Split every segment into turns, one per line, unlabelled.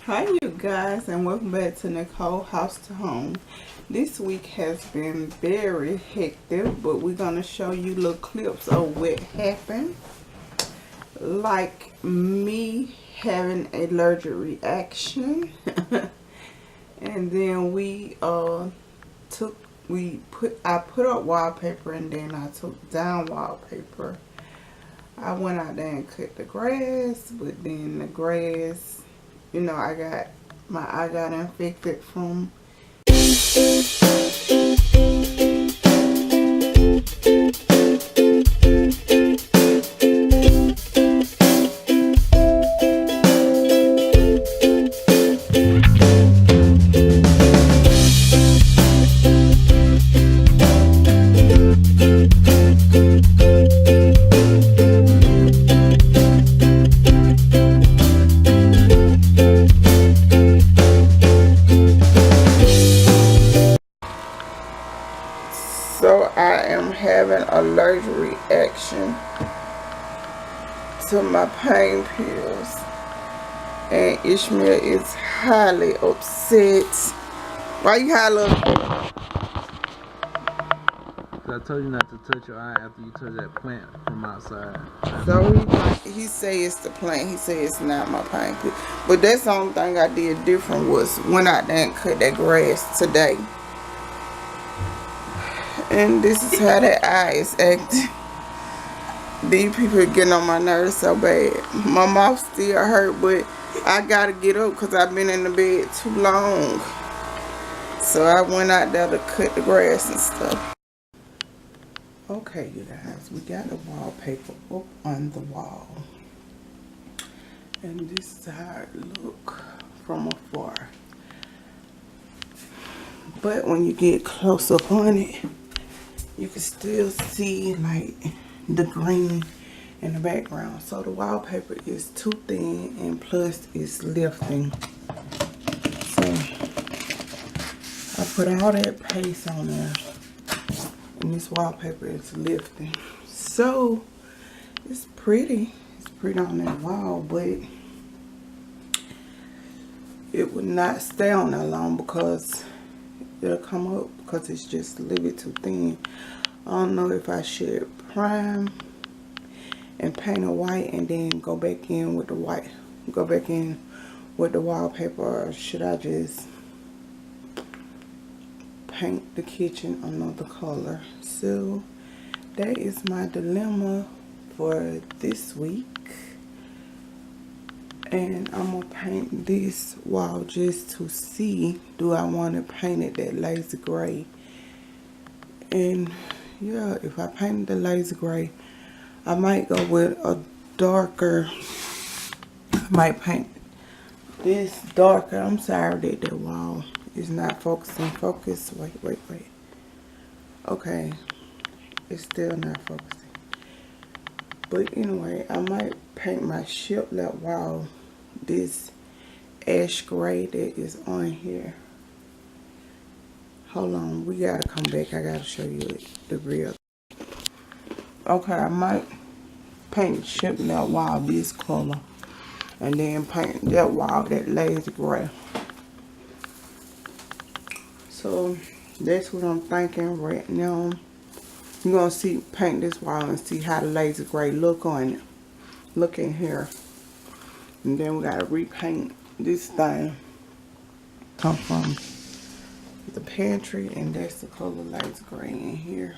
Hi you guys, and welcome back to Nicole House to Home. This week has been very hectic, but we're going to show you little clips of what happened. Like me having an allergic reaction. And then I put up wallpaper, and then I took down wallpaper. I went out there and cut the grass, but then the grass, you know, I got infected from So I am having allergic reaction to my pain pills, and Ishmael is highly upset. Why you highly upset?
I told you not to touch your eye after you touch that plant from outside.
So he say it's the plant. He say it's not my pain pill. But that's the only thing I did different was went out there and cut that grass today. And this is how that eye is acting. These people are getting on my nerves so bad. My mouth still hurt, but I gotta get up because I've been in the bed too long. So I went out there to cut the grass and stuff. Okay, you guys, we got the wallpaper up on the wall. And this is how it look from afar. But when you get close up on it, you can still see like the green in the background. So the wallpaper is too thin, and plus it's lifting. So I put all that paste on there, and this wallpaper is lifting. So it's pretty. It's pretty on that wall, but it would not stay on that long because it'll come up because it's just a little bit too thin. I don't know if I should prime and paint it white and then go back in with the white, go back in with the wallpaper, or should I just paint the kitchen another color. So that is my dilemma for this week. And I'm gonna paint this wall just to see, do I want to paint it that lazy gray. And yeah, if I paint the lazy gray, I might go with a darker, I might paint this darker. I'm sorry that the wall is not focusing. Focus, wait. Okay, it's still not focusing. But anyway, I might paint my shiplap wall this ash gray that is on here. Hold on, we gotta come back. I gotta show you the real. Okay, I might paint shiplap wall this color, and then paint that wall that lazy gray. So that's what I'm thinking right now. You're gonna see, paint this wall and see how the lazy gray look on it. Look in here. And then we gotta repaint this thing. Come from the pantry, and that's the color lazy gray in here.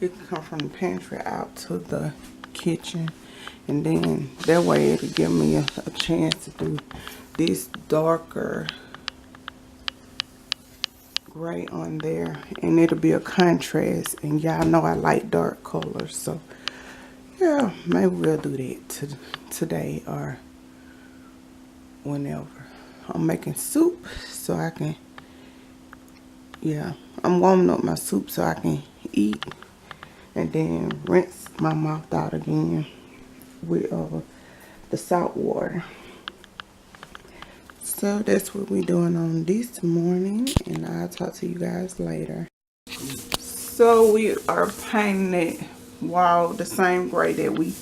It can come from the pantry out to the kitchen, and then that way it'll give me a chance to do this darker gray on there, and it'll be a contrast. And y'all know I like dark colors, so yeah, maybe we'll do that today or whenever. I'm making soup so I can, yeah, I'm warming up my soup so I can eat, and then rinse my mouth out again with the salt water. So that's what we're doing on this morning, and I'll talk to you guys later. So we are painting that wall the same gray that we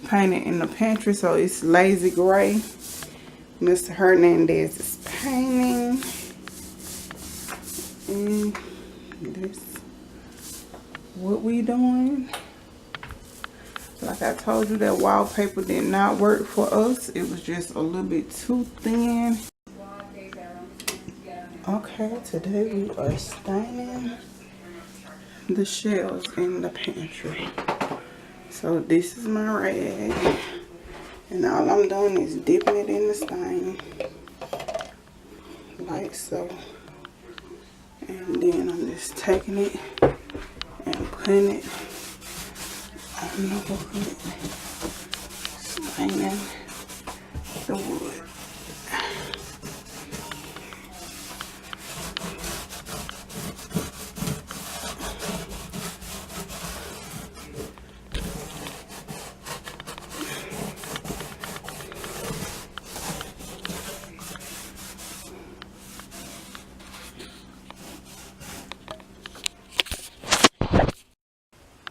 painted in the pantry. So it's lazy gray. Mr. Hernandez is painting. And this what we doing. Like I told you, that wallpaper did not work for us. It was just a little bit too thin. Okay, today we are staining the shelves in the pantry. So this is my rag, and all I'm doing is dipping it in the stain, like so. And then I'm just taking it and putting it on the wood, staining the wood.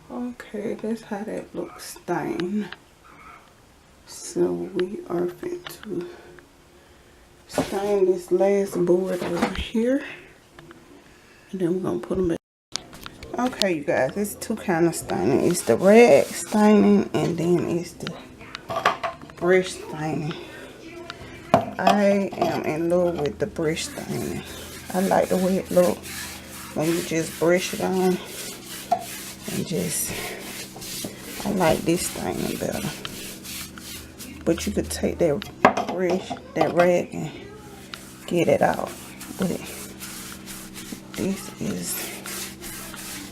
Okay, that's how that looks stained. So we are going to stain this last board over here, and then we're gonna put them back. Okay, you guys, it's two kind of staining. It's the rag staining, and then it's the brush staining. I am in love with the brush staining. I like the way it looks when you just brush it on, and just, I like this staining better. But you could take that brush, that rag, and get it out. But this is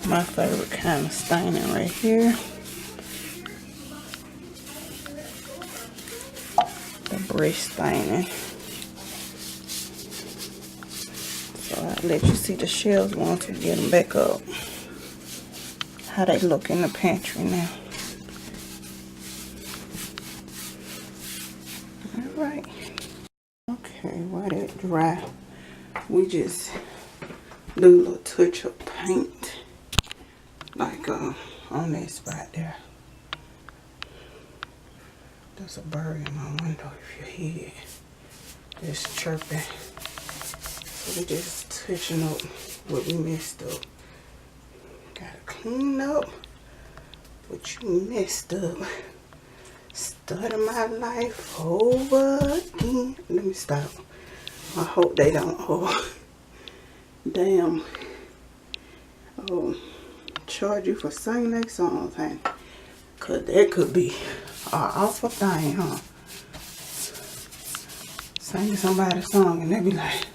my favorite kind of staining right here. The brush staining. So I'll let you see the shelves once we get them back up. How they look in the pantry now. Alright. Okay, while that dry, we just do a little touch of paint. Like on that spot there. There's a bird in my window if you hear it. Just chirping. So we just touching up what we messed up. Gotta clean up what you messed up. Starting my life over again. Let me stop. I hope they don't damn charge you for singing that song, honey. Cause that could be an awful thing, huh? Sing somebody's song and they be like,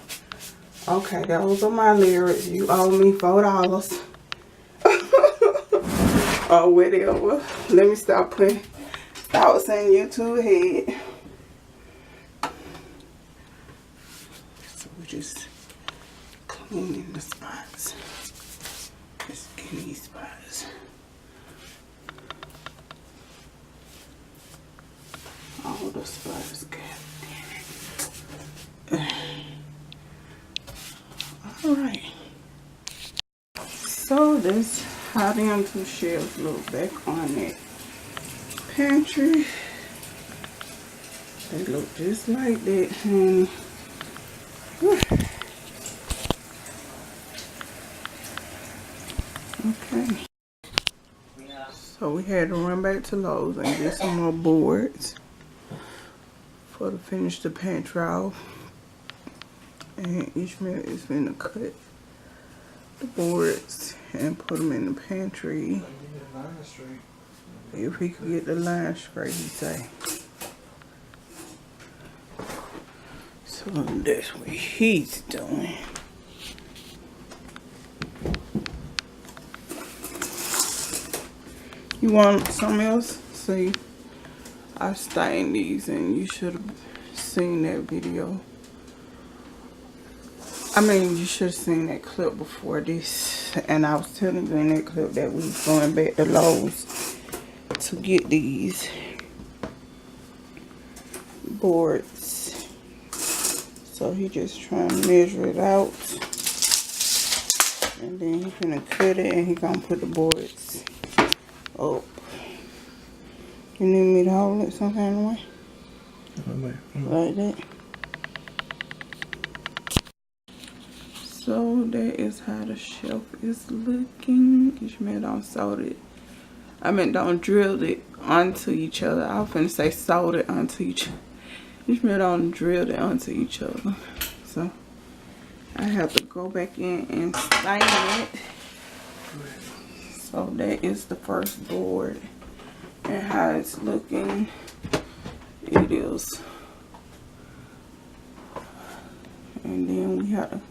okay, those are my lyrics. You owe me $4. Or whatever. Let me stop putting thoughts in YouTube head. So we're just cleaning the spots. Just getting these spots. All the spots got there. Alright. So this how them two shelves look back on that pantry. They look just like that, honey. Okay. So we had to run back to Lowe's and get some more boards for to finish the pantry off. And Ishmael is going to cut the boards and put them in the pantry. If he could get the line straight, he say. So that's what he's doing. You want something else? See, I stained these and you should have seen that video. I mean, you should have seen that clip before this. And I was telling you in that clip that we was going back to Lowe's to get these boards. So he just trying to measure it out. And then he's gonna cut it and he's gonna put the boards up. You need me to hold it some kind of way? Like that? So that is how the shelf is looking. Ishmael don't sewed it. I mean, don't drill it onto each other. I was finna say sewed it onto each other. Ishmael don't drill it onto each other. So I have to go back in and stain it. So that is the first board. And how it's looking. It is. And then we have to,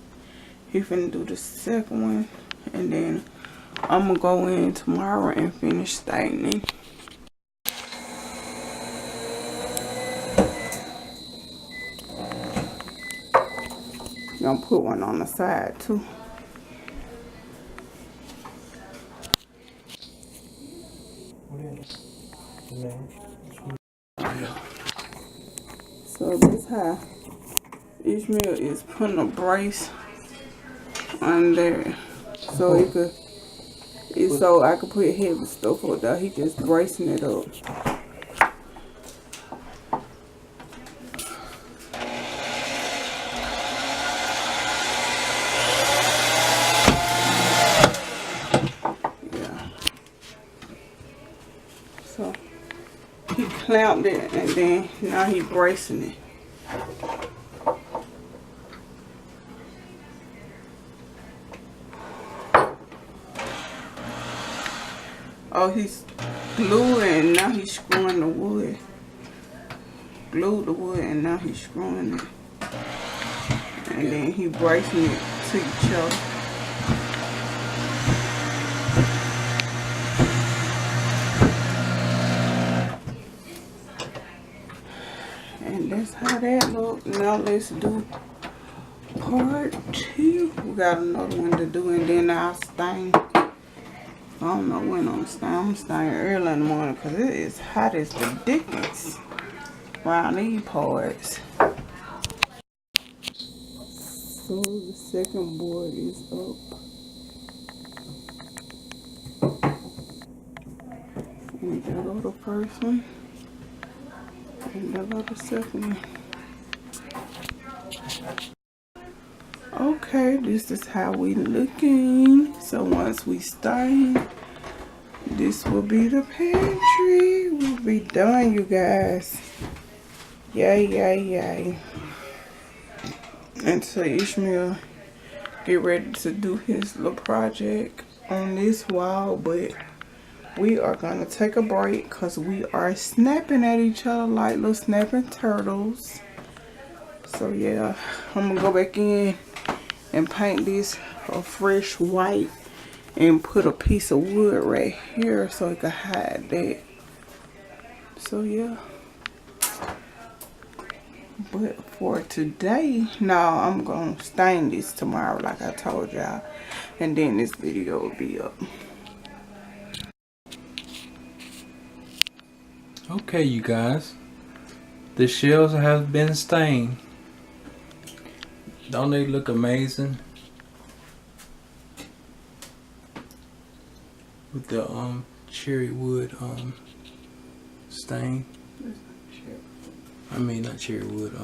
he finna do the second one. And then I'm gonna go in tomorrow and finish staining. Gonna put one on the side too. So this how Ishmael is putting a brace on there, so it could, so I could put heavy stuff up there. He just bracing it up. Yeah. So he clamped it and then now he bracing it. Oh, he's gluing and now he's screwing the wood. Glued the wood and now he's screwing it. And then he bracing it to each other. And that's how that look. Now let's do part 2. We got another one to do and then I'll stain. I don't know when I'm staying. I'm staying early in the morning because it is hot as the dickens around these parts. So the second board is up. And there go the first one. And there go the second one. Okay, this is how we looking. So once we stain, this will be the pantry. We'll be done, you guys. Yay, yay, yay. And so Ishmael get ready to do his little project on this wall, but we are gonna take a break because we are snapping at each other like little snapping turtles. So yeah, I'm gonna go back in and paint this a fresh white and put a piece of wood right here so it can hide that. So yeah. But for today, no, I'm gonna stain this tomorrow like I told y'all. And then this video will be up.
Okay, you guys. The shells have been stained. Don't they look amazing? With the cherry wood stain. I mean not cherry wood,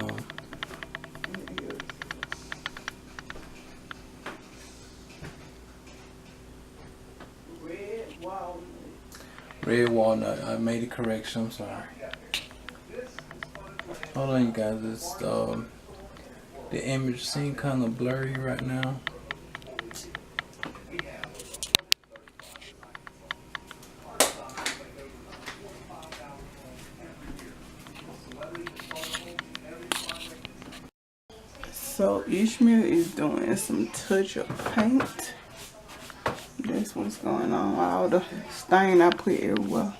red walnut. I made a correction, I'm sorry. Hold on you guys, it's the image seems kind of blurry right now.
So Ishmael is doing some touch-up paint. That's what's going on. All the stain I put everywhere.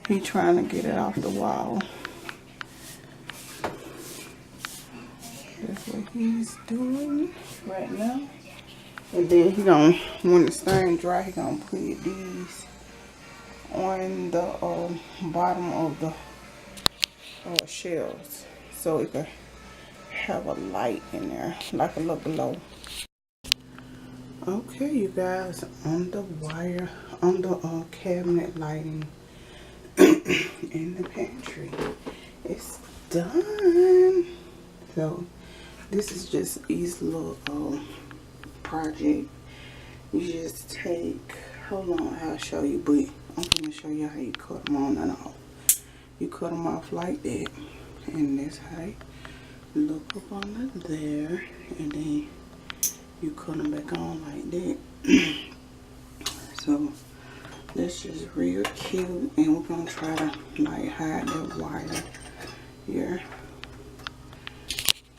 He trying to get it off the wall. That's what he's doing right now. And then he gonna, when the stain dry, he gonna put these on the bottom of the shells so it can have a light in there, like a little glow. Okay, you guys, on the wire, on the cabinet lighting in the pantry, it's done. So this is just these little project. You just take, hold on, I'll show you, but I'm gonna show you how you cut them on and off. You cut them off like that, and that's how they look up under there, and then you cut them back on like that. So that's just real cute, and we're gonna try to like hide that wire here.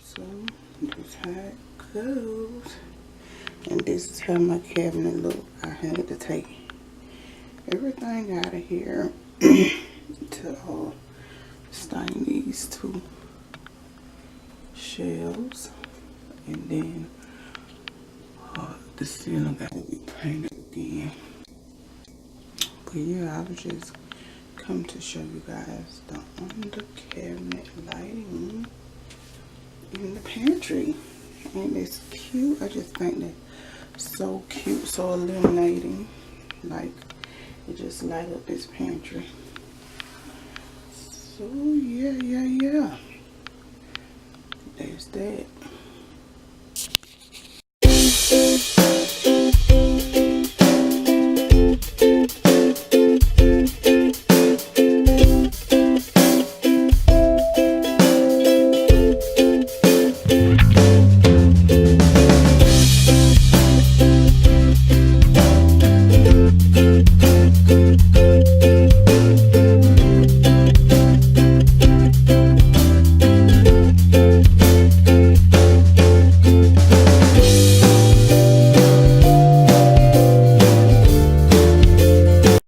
So this is how it goes, and this is how my cabinet look. I had to take everything out of here to stain these two shelves, and then the ceiling got to be painted again. But yeah, I was just come to show you guys the under cabinet lighting in the pantry, and it's cute. I just think that so cute, so illuminating, like it just light up this pantry. So yeah, there's that.